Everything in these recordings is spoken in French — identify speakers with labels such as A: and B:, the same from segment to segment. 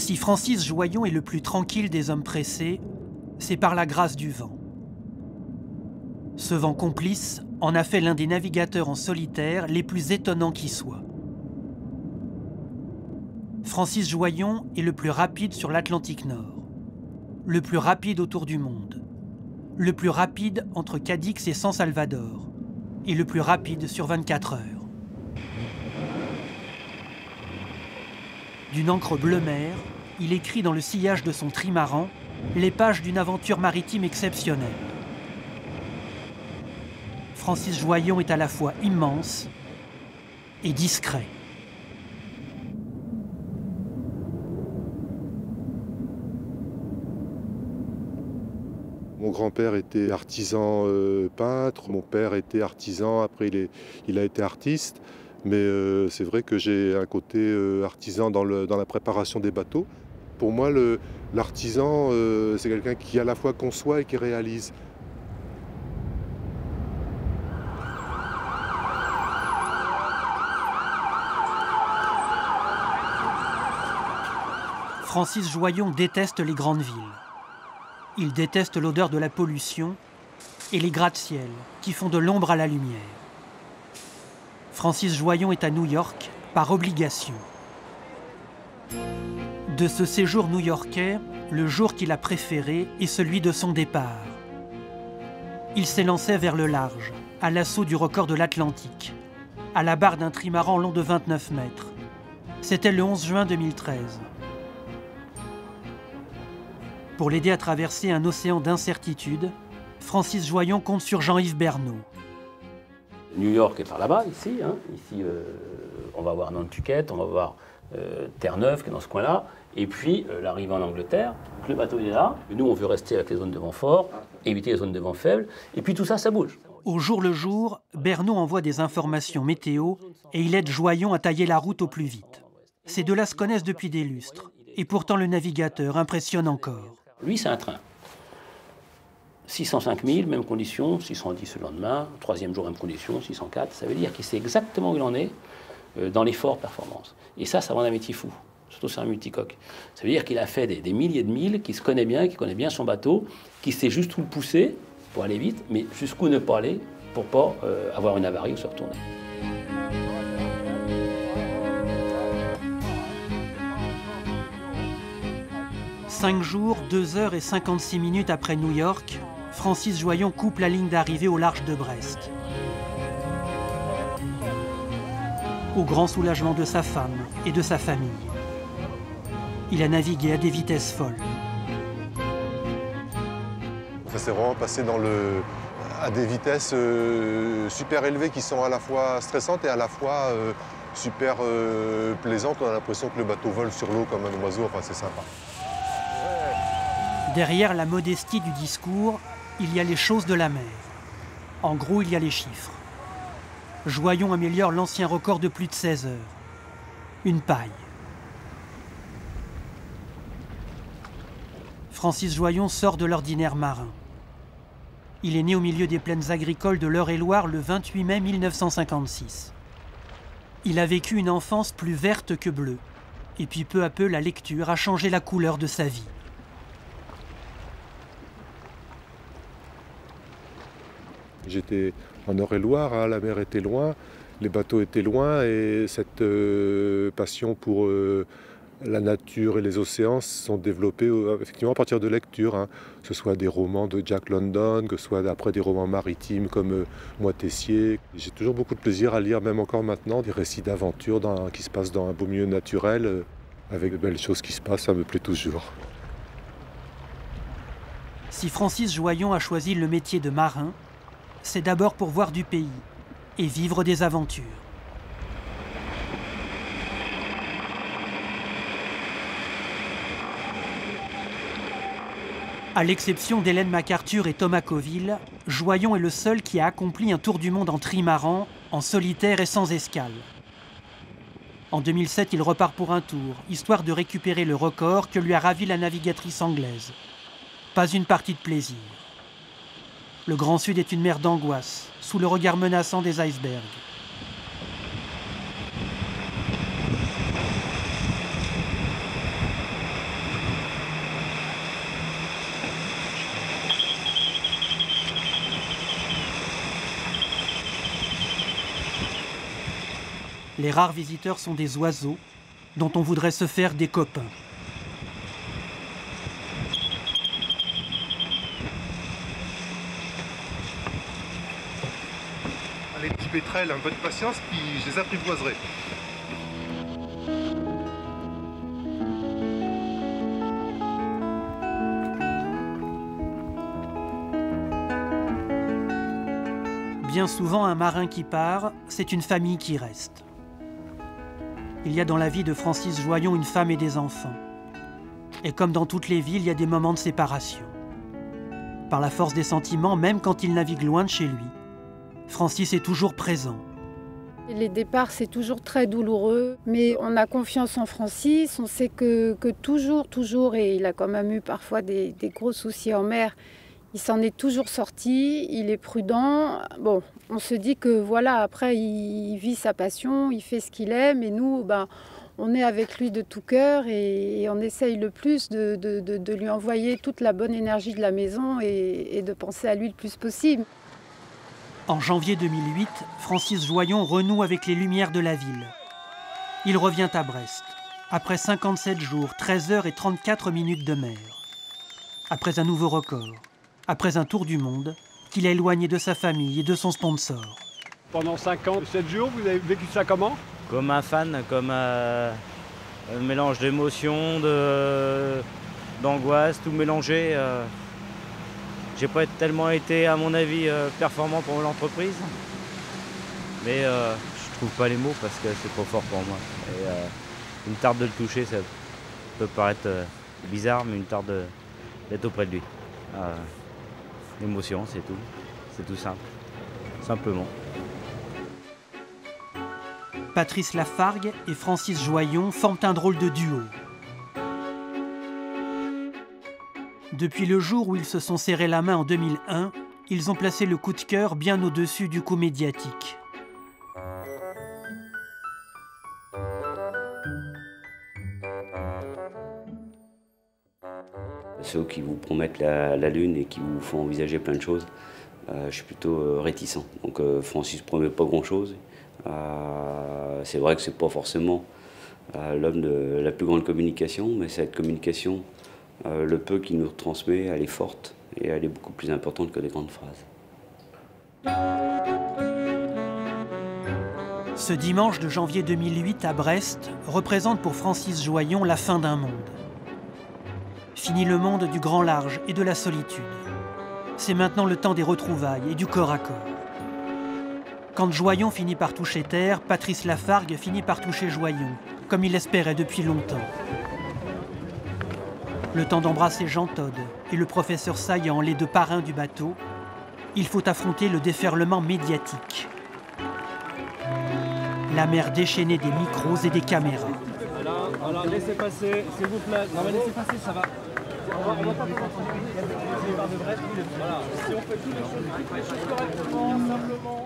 A: Si Francis Joyon est le plus tranquille des hommes pressés, c'est par la grâce du vent. Ce vent complice en a fait l'un des navigateurs en solitaire les plus étonnants qui soient. Francis Joyon est le plus rapide sur l'Atlantique Nord, le plus rapide autour du monde, le plus rapide entre Cadix et San Salvador, et le plus rapide sur 24 heures. D'une encre bleu mer, il écrit dans le sillage de son trimaran les pages d'une aventure maritime exceptionnelle. Francis Joyon est à la fois immense et discret.
B: Mon grand-père était artisan peintre, mon père était artisan, après il a été artiste. Mais c'est vrai que j'ai un côté artisan dans la préparation des bateaux. Pour moi, l'artisan, c'est quelqu'un qui à la fois conçoit et qui réalise.
A: Francis Joyon déteste les grandes villes. Il déteste l'odeur de la pollution et les gratte-ciel qui font de l'ombre à la lumière. Francis Joyon est à New York par obligation. De ce séjour new-yorkais, le jour qu'il a préféré est celui de son départ. Il s'élançait vers le large, à l'assaut du record de l'Atlantique, à la barre d'un trimaran long de 29 mètres. C'était le 11 juin 2013. Pour l'aider à traverser un océan d'incertitude, Francis Joyon compte sur Jean-Yves Bernot.
C: New York est par là-bas, ici. Ici, on va voir Nantucket, on va voir Terre-Neuve, qui est dans ce coin-là. Et puis, l'arrivée en Angleterre, le bateau est là. Nous, on veut rester avec les zones de vent fort, éviter les zones de vent faibles. Et puis, tout ça, ça bouge.
A: Au jour le jour, Bernot envoie des informations météo et il aide Joyon à tailler la route au plus vite. Ces deux-là se connaissent depuis des lustres. Et pourtant, le navigateur impressionne encore.
C: Lui, c'est un train. 605 000, même condition, 610 le lendemain, troisième jour, même condition, 604. Ça veut dire qu'il sait exactement où il en est dans l'effort performance. Et ça rend un métier fou, surtout sur un multicoque. Ça veut dire qu'il a fait des milliers de milles, qu'il se connaît bien, qu'il connaît bien son bateau, qu'il sait juste où le pousser pour aller vite, mais jusqu'où ne pas aller pour pas avoir une avarie ou se retourner. «
A: 5 jours, 2 heures et 56 minutes après New York, Francis Joyon coupe la ligne d'arrivée au large de Brest. Au grand soulagement de sa femme et de sa famille. Il a navigué à des vitesses folles.
B: Ça s'est vraiment passé à des vitesses super élevées qui sont à la fois stressantes et à la fois super plaisantes. On a l'impression que le bateau vole sur l'eau comme un oiseau, enfin c'est sympa.
A: Derrière la modestie du discours, il y a les choses de la mer. En gros, il y a les chiffres. Joyon améliore l'ancien record de plus de 16 heures. Une paille. Francis Joyon sort de l'ordinaire marin. Il est né au milieu des plaines agricoles de l'Eure-et-Loir le 28 mai 1956. Il a vécu une enfance plus verte que bleue. Et puis peu à peu, la lecture a changé la couleur de sa vie.
B: J'étais en Eure-et-Loir, la mer était loin, les bateaux étaient loin et cette passion pour la nature et les océans se sont développées effectivement à partir de lectures, que ce soit des romans de Jack London, que ce soit après des romans maritimes comme Moi Tessier. J'ai toujours beaucoup de plaisir à lire, même encore maintenant, des récits d'aventure qui se passent dans un beau milieu naturel, avec de belles choses qui se passent, ça me plaît toujours.
A: Si Francis Joyon a choisi le métier de marin, c'est d'abord pour voir du pays et vivre des aventures. À l'exception d'Hélène MacArthur et Thomas Coville, Joyon est le seul qui a accompli un tour du monde en trimaran, en solitaire et sans escale. En 2007, il repart pour un tour, histoire de récupérer le record que lui a ravi la navigatrice anglaise. Pas une partie de plaisir. Le Grand Sud est une mer d'angoisse, sous le regard menaçant des icebergs. Les rares visiteurs sont des oiseaux dont on voudrait se faire des copains.
B: Les petits pétrels, un peu de patience, puis je les apprivoiserai.
A: Bien souvent, un marin qui part, c'est une famille qui reste. Il y a dans la vie de Francis Joyon une femme et des enfants. Et comme dans toutes les villes, il y a des moments de séparation. Par la force des sentiments, même quand il navigue loin de chez lui, Francis est toujours présent.
D: Les départs, c'est toujours très douloureux, mais on a confiance en Francis. On sait que toujours, et il a quand même eu parfois des gros soucis en mer, il s'en est toujours sorti, il est prudent. Bon, on se dit que voilà, après, il vit sa passion, il fait ce qu'il aime, et nous, on est avec lui de tout cœur et on essaye le plus de lui envoyer toute la bonne énergie de la maison et de penser à lui le plus possible.
A: En janvier 2008, Francis Joyon renoue avec les lumières de la ville. Il revient à Brest, après 57 jours, 13 heures et 34 minutes de mer. Après un nouveau record, après un tour du monde qu'il a éloigné de sa famille et de son sponsor.
E: Pendant 57 jours, vous avez vécu ça comment?
F: Comme un fan, comme un mélange d'émotions, d'angoisse, tout mélangé. J'ai pas tellement été, à mon avis, performant pour l'entreprise. Mais je trouve pas les mots parce que c'est trop fort pour moi. Et, une tarde de le toucher, ça peut paraître bizarre, mais une tarde d'être auprès de lui. L'émotion, c'est tout. C'est tout simple. Simplement.
A: Patrice Lafargue et Francis Joyon forment un drôle de duo. Depuis le jour où ils se sont serrés la main en 2001, ils ont placé le coup de cœur bien au-dessus du coup médiatique.
G: Ceux qui vous promettent la lune et qui vous font envisager plein de choses, je suis plutôt réticent. Donc Francis ne promet pas grand-chose. C'est vrai que c'est pas forcément l'homme de la plus grande communication, mais cette communication, le peu qu'il nous transmet, elle est forte et elle est beaucoup plus importante que les grandes phrases.
A: Ce dimanche de janvier 2008 à Brest représente pour Francis Joyon la fin d'un monde. Fini le monde du grand large et de la solitude. C'est maintenant le temps des retrouvailles et du corps à corps. Quand Joyon finit par toucher terre, Patrice Lafargue finit par toucher Joyon, comme il l'espérait depuis longtemps. Le temps d'embrasser Jean Todt et le professeur Saillant, les deux parrains du bateau, il faut affronter le déferlement médiatique. La mer déchaînée des micros et des caméras.
E: Voilà, laissez passer, s'il vous plaît. Non mais laissez passer, ça va.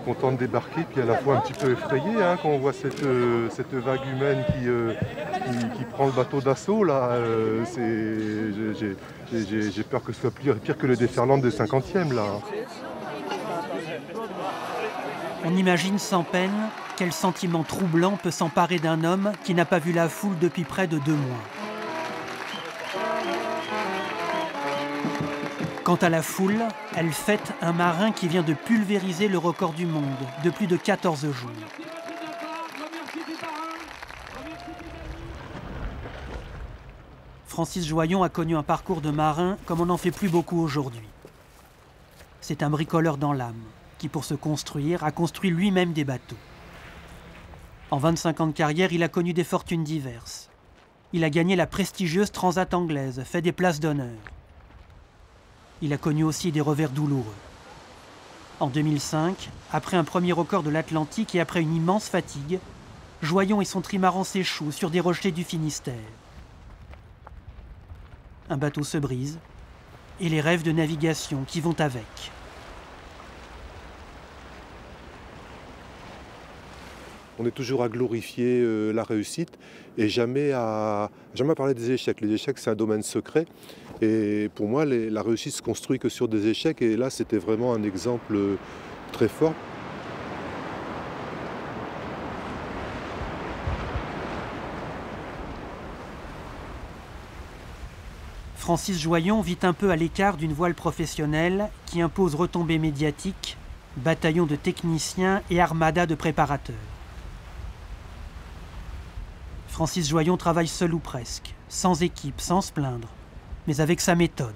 B: Content de débarquer, puis à la fois un petit peu effrayé quand on voit cette vague humaine qui prend le bateau d'assaut. J'ai peur que ce soit pire que le déferlant des 50e là.
A: On imagine sans peine quel sentiment troublant peut s'emparer d'un homme qui n'a pas vu la foule depuis près de 2 mois. Quant à la foule, elle fête un marin qui vient de pulvériser le record du monde de plus de 14 jours. Francis Joyon a connu un parcours de marin comme on n'en fait plus beaucoup aujourd'hui. C'est un bricoleur dans l'âme qui, pour se construire, a construit lui-même des bateaux. En 25 ans de carrière, il a connu des fortunes diverses. Il a gagné la prestigieuse Transat anglaise, fait des places d'honneur. Il a connu aussi des revers douloureux. En 2005, après un premier record de l'Atlantique et après une immense fatigue, Joyon et son trimaran s'échouent sur des rochers du Finistère. Un bateau se brise et les rêves de navigation qui vont avec.
B: On est toujours à glorifier la réussite et jamais à parler des échecs. Les échecs, c'est un domaine secret. Et pour moi, la réussite se construit que sur des échecs. Et là, c'était vraiment un exemple très fort.
A: Francis Joyon vit un peu à l'écart d'une voile professionnelle qui impose retombées médiatiques, bataillons de techniciens et armada de préparateurs. Francis Joyon travaille seul ou presque, sans équipe, sans se plaindre, mais avec sa méthode.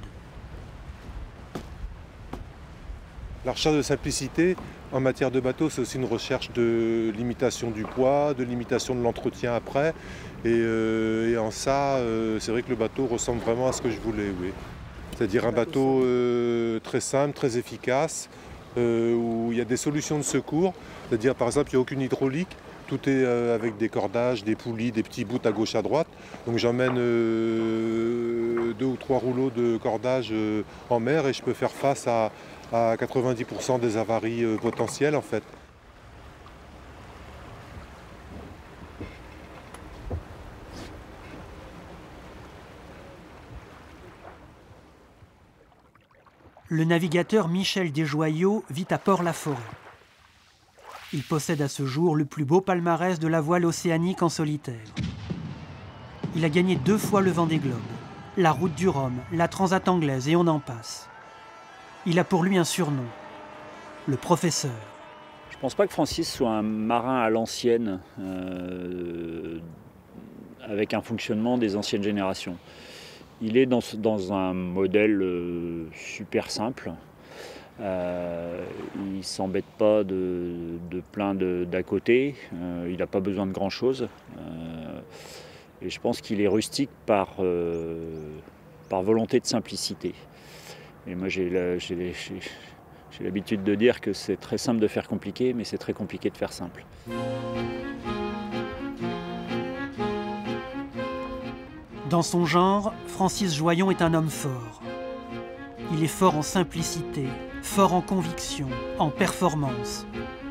B: La recherche de simplicité en matière de bateau, c'est aussi une recherche de limitation du poids, de limitation de l'entretien après. Et en ça, c'est vrai que le bateau ressemble vraiment à ce que je voulais, oui. C'est-à-dire un bateau très simple, très efficace, où il y a des solutions de secours. C'est-à-dire, par exemple, il n'y a aucune hydraulique. Tout est avec des cordages, des poulies, des petits bouts à gauche, à droite. Donc j'emmène 2 ou 3 rouleaux de cordage en mer et je peux faire face à 90% des avaries potentielles en fait.
A: Le navigateur Michel Desjoyaux vit à Port-la-Forêt. Il possède à ce jour le plus beau palmarès de la voile océanique en solitaire. Il a gagné 2 fois le Vendée Globe, la Route du Rhum, la Transat anglaise et on en passe. Il a pour lui un surnom, le professeur.
H: Je ne pense pas que Francis soit un marin à l'ancienne, avec un fonctionnement des anciennes générations. Il est dans un modèle super simple. Il ne s'embête pas de plein d'à côté, il n'a pas besoin de grand chose. Et je pense qu'il est rustique par volonté de simplicité. Et moi j'ai l'habitude de dire que c'est très simple de faire compliqué, mais c'est très compliqué de faire simple.
A: Dans son genre, Francis Joyon est un homme fort. Il est fort en simplicité, fort en conviction, en performance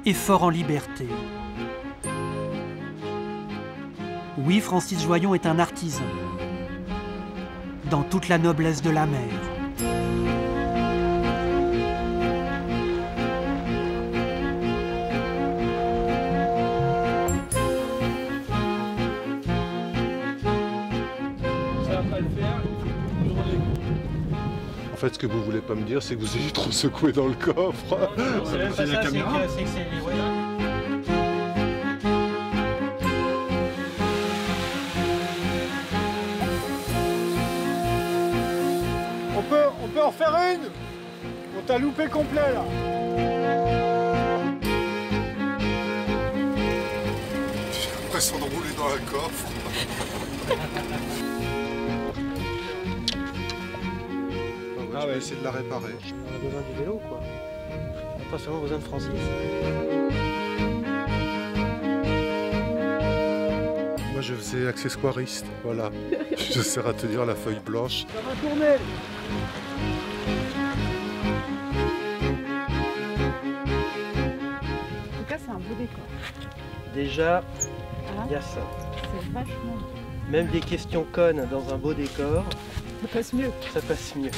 A: et fort en liberté. Oui, Francis Joyon est un artisan, dans toute la noblesse de la mer.
B: En fait, ce que vous voulez pas me dire, c'est que vous avez trop secoué dans le coffre.
A: C'est la caméra.
E: On peut en faire une. On t'a loupé complet là.
B: J'ai l'impression de rouler dans un coffre. Je vais essayer de la réparer.
I: On a besoin du vélo, quoi. On n'a pas seulement besoin de Francis.
B: Moi, je faisais accessoiriste, voilà. Je sers à tenir la feuille blanche.
E: Ça va tourner.
D: En tout cas, c'est un beau décor.
I: Déjà, il y a ça.
D: C'est vachement beau.
I: Même des questions connes dans un beau décor,
D: Ça passe mieux.
I: ça passe mieux.